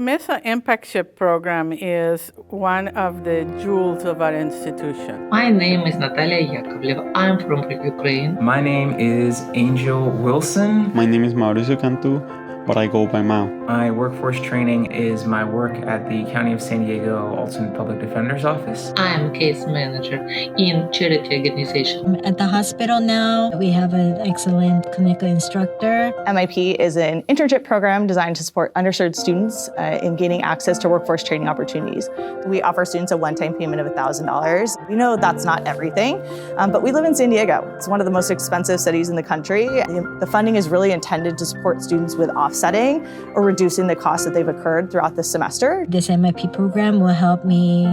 Mesa Impactship Program is one of the jewels of our institution. My name is Natalia Yakovlev. I'm from Ukraine. My name is Angel Wilson. My name is Mauricio Cantu, but I go by Mao. My workforce training is my work at the County of San Diego Ultimate Public Defender's Office. I'm case manager in charity organization. At the hospital now, we have an excellent clinical instructor. MIP is an internship program designed to support underserved students in gaining access to workforce training opportunities. We offer students a one-time payment of $1,000. We know that's not everything, but we live in San Diego. It's one of the most expensive cities in the country. The funding is really intended to support students with offsetting or reducing the costs that they've incurred throughout the semester. This MIP program will help me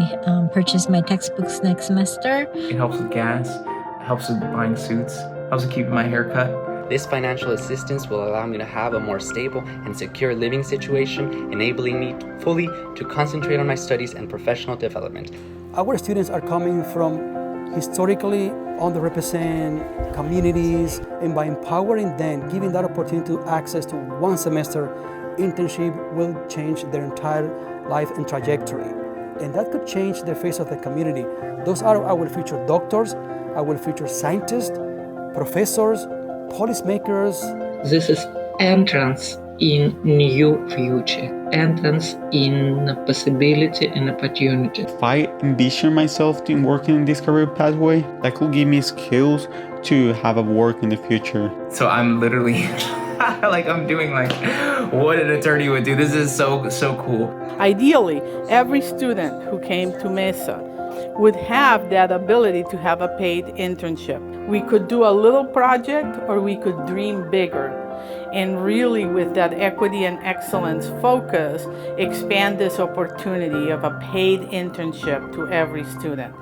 purchase my textbooks next semester. It helps with gas, helps with buying suits, helps with keeping my hair cut. This financial assistance will allow me to have a more stable and secure living situation, enabling me fully to concentrate on my studies and professional development. Our students are coming from historically underrepresented communities, and by empowering them, giving that opportunity to access to one semester internship will change their entire life and trajectory. And that could change the face of the community. Those are our future doctors, our future scientists, professors, policymakers. This is entrance in new future, entrance in possibility and opportunity. If I envision myself in working in this career pathway, that could give me skills to have a work in the future. So I'm literally I'm doing what an attorney would do. This is so cool. Ideally, every student who came to Mesa would have that ability to have a paid internship. We could do a little project or we could dream bigger. And really, with that equity and excellence focus, expand this opportunity of a paid internship to every student.